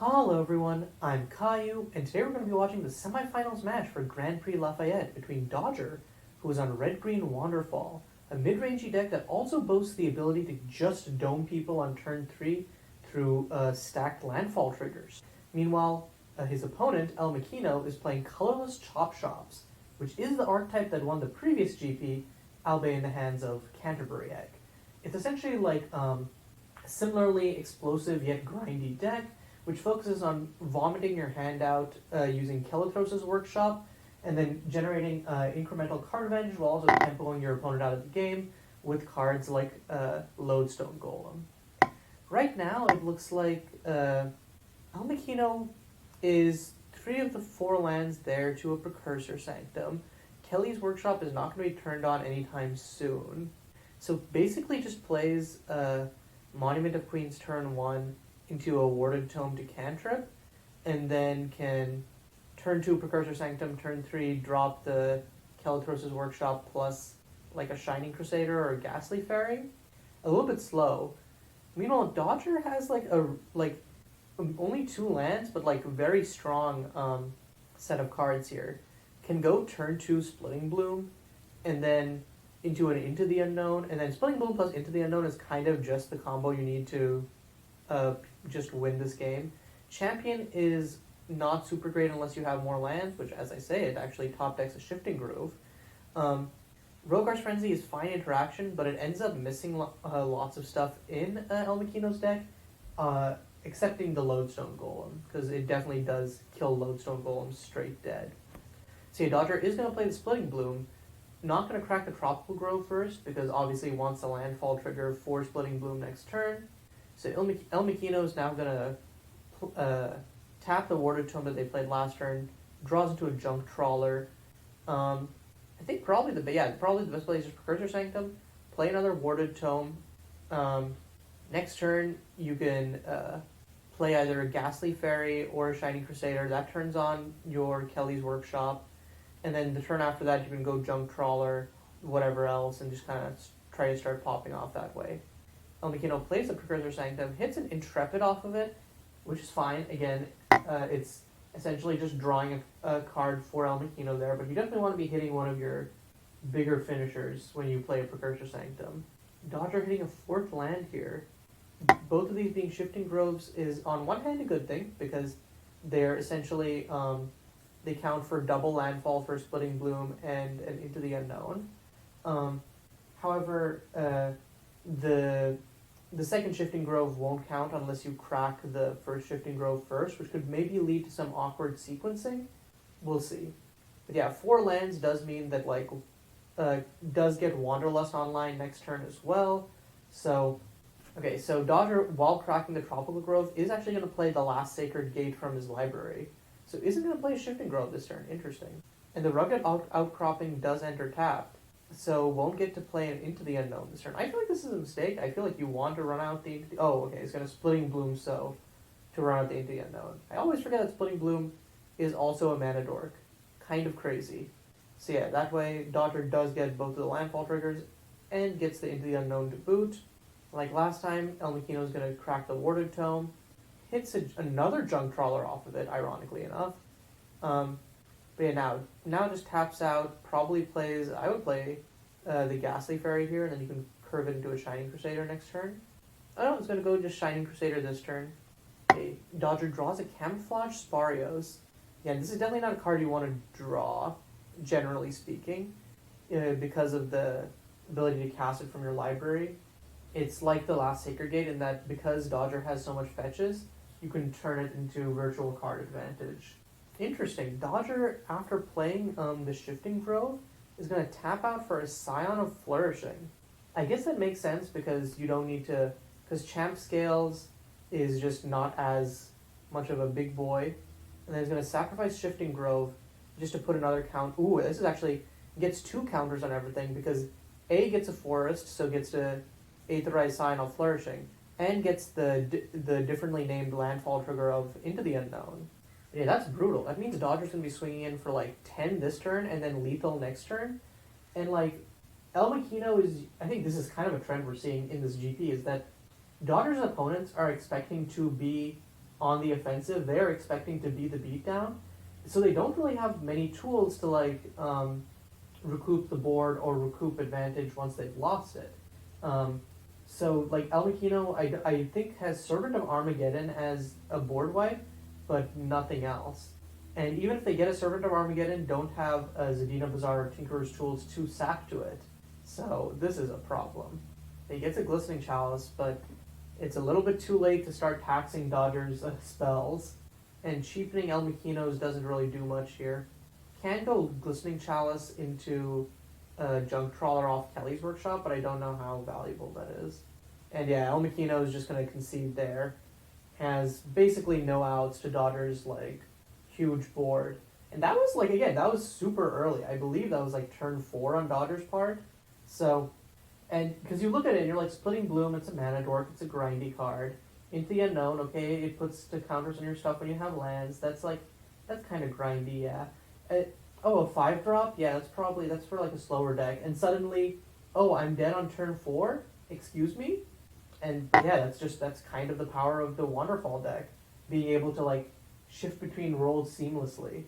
Hello everyone, I'm Caillou, and today we're going to be watching the semifinals match for Grand Prix Lafayette between Dodger, who is on red-green Wanderfall, a mid-rangey deck that also boasts the ability to just dome people on turn 3 through stacked landfall triggers. Meanwhile, his opponent, elmikkino, is playing Colorless Chop Shops, which is the archetype that won the previous GP, albeit in the hands of Canterbury Egg. It's essentially like a similarly explosive yet grindy deck, which focuses on vomiting your hand out using Kelothros's Workshop, and then generating incremental card advantage while also tempoing your opponent out of the game with cards like Lodestone Golem. Right now, it looks like elmikkino is 3 of the 4 lands there to a Precursor Sanctum. Kelly's Workshop is not going to be turned on anytime soon. So basically just plays Monument of Queens turn 1 into a Warded Tome to cantrip, and then can turn 2 Precursor Sanctum, turn 3 drop the Kelothros's Workshop plus like a Shining Crusader or a Ghastly Fairy. A little bit slow. Meanwhile, Dodger has only 2 lands, but like very strong set of cards here. Can go turn 2 Splitting Bloom, and then into the Unknown, and then Splitting Bloom plus Into the Unknown is kind of just the combo you need to just win this game. Champion is not super great unless you have more lands, which, as I say, it actually top decks a Shifting Groove. Rogar's Frenzy is fine interaction, but it ends up missing lots of stuff in elmikkino's deck, excepting the Lodestone Golem, because it definitely does kill Lodestone Golem straight dead. So yeah, Dodger is going to play the Splitting Bloom, not going to crack the Tropical Grove first, because obviously he wants a landfall trigger for Splitting Bloom next turn. So elmikkino is now going to tap the Warded Tome that they played last turn, draws into a Junk Trawler. I think probably the best play is just Precursor Sanctum, play another Warded Tome. Next turn you can play either a Ghastly Fairy or a Shining Crusader. That turns on your Kelly's Workshop, and then the turn after that you can go Junk Trawler, whatever else, and just kind of try to start popping off that way. elmikkino plays the Precursor Sanctum, hits an Intrepid off of it, which is fine. Again, it's essentially just drawing a card for elmikkino there, but you definitely want to be hitting one of your bigger finishers when you play a Precursor Sanctum. Dodger hitting a 4th land here. Both of these being Shifting Groves is on one hand a good thing, because they're essentially, they count for double landfall for Splitting Bloom and Into the Unknown. However, the second Shifting Grove won't count unless you crack the first Shifting Grove first, which could maybe lead to some awkward sequencing. We'll see. But yeah, 4 lands does mean that does get Wanderlust online next turn as well. So, okay, so Dodger, while cracking the Tropical Grove, is actually going to play the last Sacred Gate from his library. So isn't going to play Shifting Grove this turn. Interesting. And the Rugged Outcropping does enter tapped, so won't get to play an Into the Unknown this turn. I feel like this is a mistake. I feel like you want to run out the... Oh, okay, it's going to Splitting Bloom to run out the Into the Unknown. I always forget that Splitting Bloom is also a mana dork. Kind of crazy. So yeah, that way Dodger does get both of the landfall triggers and gets the Into the Unknown to boot. Like last time, elmikkino is going to crack the Warded Tome, hits another Junk Trawler off of it, ironically enough. But yeah, now just taps out, probably plays... I would play the Ghastly Fairy here, and then you can curve it into a Shining Crusader next turn. I don't know, it's going to go just Shining Crusader this turn. Okay, Dodger draws a Camouflage Sparios. Yeah, this is definitely not a card you want to draw, generally speaking, because of the ability to cast it from your library. It's like the last Sacred Gate in that because Dodger has so much fetches, you can turn it into virtual card advantage. Interesting. Dodger, after playing the Shifting Grove, is going to tap out for a Scion of Flourishing. I guess that makes sense because you don't need to... Because Champ Scales is just not as much of a big boy. And then he's going to sacrifice Shifting Grove just to put another count... Ooh, this is actually... Gets 2 counters on everything because A gets a Forest, so gets to Aetherize Scion of Flourishing, and gets the differently named landfall trigger of Into the Unknown. Yeah, that's brutal. That means Dodger's going to be swinging in for 10 this turn and then lethal next turn. And elmikkino is... I think this is kind of a trend we're seeing in this GP, is that Dodger's opponents are expecting to be on the offensive, they're expecting to be the beatdown. So they don't really have many tools to recoup the board or recoup advantage once they've lost it. So like elmikkino, I think has Servant of Armageddon as a board wipe, but nothing else. And even if they get a Servant of Armageddon, don't have a Zadina Bazaar or Tinkerer's Tools to sack to it. So this is a problem. He gets a Glistening Chalice, but it's a little bit too late to start taxing Dodger's spells. And cheapening elmikkinos doesn't really do much here. Can go Glistening Chalice into Junk Trawler off Kelly's Workshop, but I don't know how valuable that is. And yeah, elmikkino is just going to concede there. Has basically no outs to Dodger's huge board. And that was again, that was super early. I believe that was turn 4 on Dodger's part. So, and because you look at it and you're like, Splitting Bloom, it's a mana dork, it's a grindy card. Into the Unknown, okay, it puts the counters on your stuff when you have lands. That's kind of grindy, yeah. A 5-drop? Yeah, that's for a slower deck. And suddenly, oh, I'm dead on turn 4? Excuse me? And yeah, that's kind of the power of the Wanderfall deck. Being able to shift between roles seamlessly.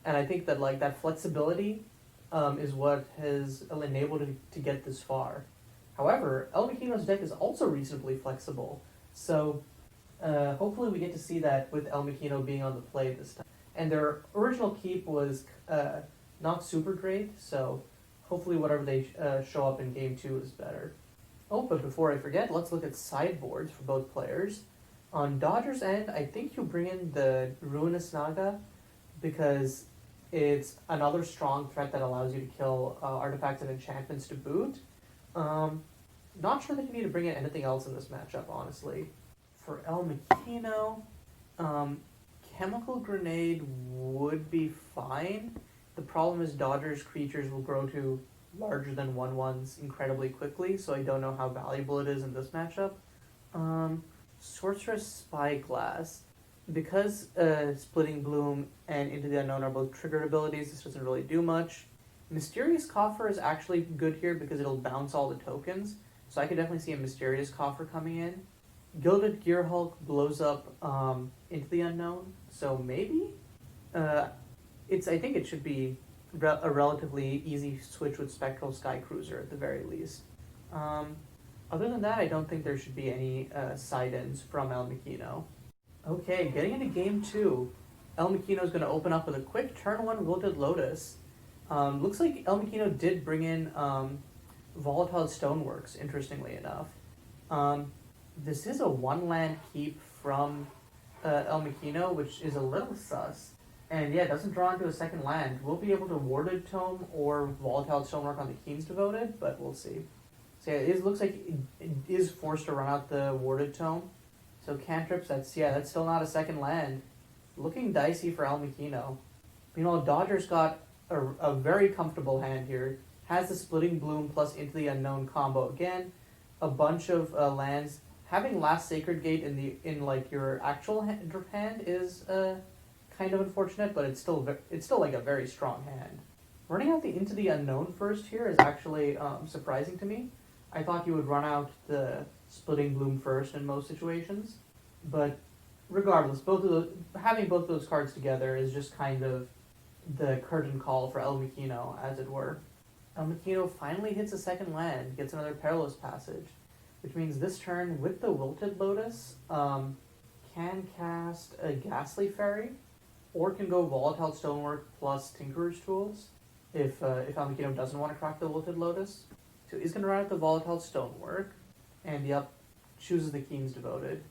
And I think that that flexibility is what has enabled it to get this far. However, elmikkino's deck is also reasonably flexible. So hopefully we get to see that with elmikkino being on the play this time. And their original keep was not super great, so hopefully whatever they show up in game 2 is better. Oh, but before I forget, let's look at sideboards for both players. On Dodger's end, I think you bring in the Ruinous Naga because it's another strong threat that allows you to kill artifacts and enchantments to boot. Not sure that you need to bring in anything else in this matchup, honestly. For elmikkino, Chemical Grenade would be fine. The problem is Dodger's creatures will grow to larger than 1/1s incredibly quickly, so I don't know how valuable it is in this matchup. Sorceress Spyglass. Because Splitting Bloom and Into the Unknown are both triggered abilities, this doesn't really do much. Mysterious Coffer is actually good here because it'll bounce all the tokens, so I could definitely see a Mysterious Coffer coming in. Gilded Gearhulk blows up Into the Unknown, so maybe? I think it should be a relatively easy switch with Spectral Skycruiser at the very least. Other than that, I don't think there should be any side-ends from elmikkino. Okay, getting into game 2, elmikkino is going to open up with a quick turn 1 Wilted Lotus. Looks like elmikkino did bring in Volatile Stoneworks, interestingly enough. This is a 1-land keep from elmikkino, which is a little sus. And yeah, it doesn't draw into a second land. We'll be able to Warded Tome or Volatile Stonework on the Keen's Devoted, but we'll see. So yeah, it looks like it is forced to run out the Warded Tome. So cantrips, that's still not a second land. Looking dicey for elmikkino. Dodger's got a very comfortable hand here. Has the Splitting Bloom plus Into the Unknown combo again. A bunch of lands. Having Last Sacred Gate in your actual hand is kind of unfortunate, but it's still a very strong hand. Running out the Into the Unknown first here is actually surprising to me. I thought you would run out the Splitting Bloom first in most situations, but regardless, having both of those cards together is just kind of the curtain call for elmikkino, as it were. elmikkino finally hits a second land, gets another Perilous Passage, which means this turn with the Wilted Lotus can cast a Ghastly Fairy, or can go Volatile Stonework plus Tinkerer's Tools if elmikkino doesn't want to crack the Wilted Lotus. So he's going to run out the Volatile Stonework, and chooses the Keen's Devoted.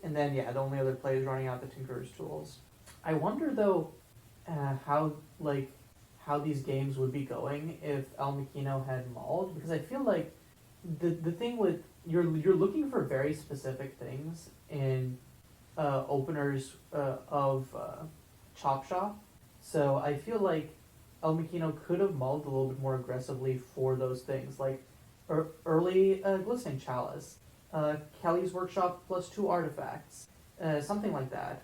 And then, the only other play is running out the Tinkerer's Tools. I wonder, though, how these games would be going if elmikkino had mauled, because I feel like the thing with you're looking for very specific things in openers of Chop Shop. So I feel like elmikkino could have mulled a little bit more aggressively for those things, like early Glistening Chalice, Kelly's Workshop plus 2 artifacts, something like that,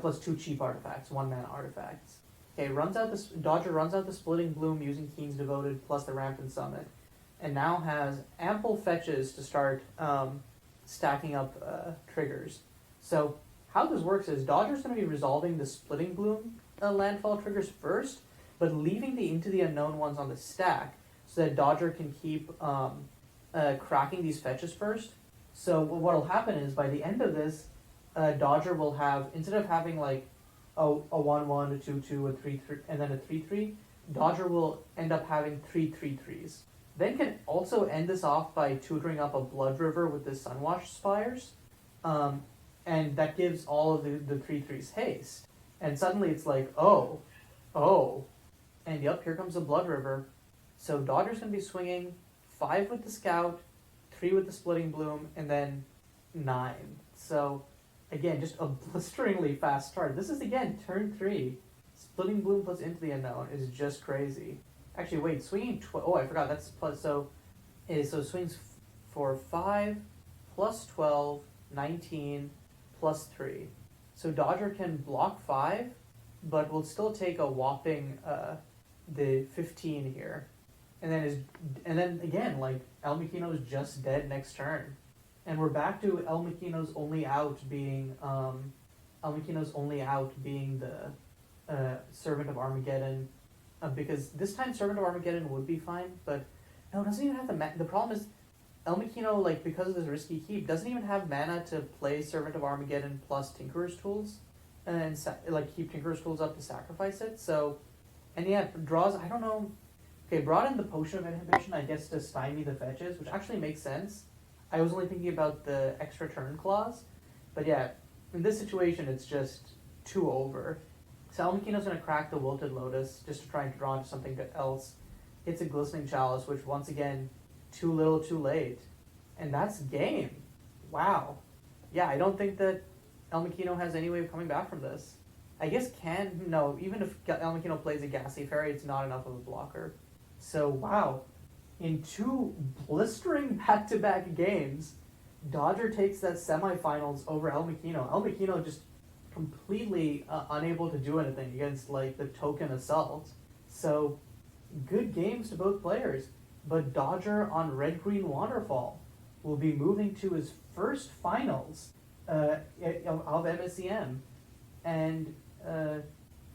plus 2 cheap artifacts, 1-mana artifacts. Okay, Dodger runs out the Splitting Bloom using Keen's Devoted plus the Rampant Summit, and now has ample fetches to start stacking up triggers. So how this works is Dodger's going to be resolving the Splitting Bloom landfall triggers first, but leaving the Into the Unknown ones on the stack so that Dodger can keep cracking these fetches first. So what'll happen is by the end of this, Dodger will have, instead of having like a 1-1, a 2-2, a 3-3, and then a 3-3, Dodger will end up having 3-3-3s. Then can also end this off by tutoring up a Blood River with the Sunwash Spires, and that gives all of the 3-3s haste. And suddenly it's like, oh, and yep, here comes a Blood River. So Dodger's going to be swinging 5 with the Scout, 3 with the Splitting Bloom, and then 9. So again, just a blisteringly fast start. This is, again, turn 3. Splitting Bloom plus Into the Unknown is just crazy. Actually, wait, swinging I forgot, that's plus, so swings for 5 plus 12, 19 plus 3. So Dodger can block 5, but will still take a whopping the 15 here. And then again, like, elmikkino's just dead next turn. And we're back to elmikkino's only out being the Servant of Armageddon, because this time Servant of Armageddon would be fine, but no, it doesn't even have the problem is elmikkino, like, because of this risky keep, doesn't even have mana to play Servant of Armageddon plus Tinkerer's Tools, and keep Tinkerer's Tools up to sacrifice it. So, and yeah, draws, I don't know. Okay, brought in the Potion of Inhibition, I guess, to stymie the fetches, which actually makes sense. I was only thinking about the extra turn clause, but yeah, in this situation, it's just too over. So elmikkino's going to crack the Wilted Lotus just to try and draw into something else. Hits a Glistening Chalice, which once again, too little, too late. And that's game. Wow. Yeah, I don't think that elmikkino has any way of coming back from this. I guess even if elmikkino plays a Ghastly Fairy, it's not enough of a blocker. So, wow. In 2 blistering back-to-back games, Dodger takes that semifinals over elmikkino. Elmikkino just completely unable to do anything against, like, the token assault. So, good games to both players. But Dodger on Red-Green Wanderfall will be moving to his first finals of MSEM, and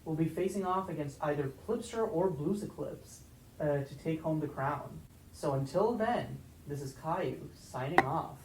will be facing off against either Clipster or Blues Eclipse to take home the crown. So until then, this is Caillou signing off.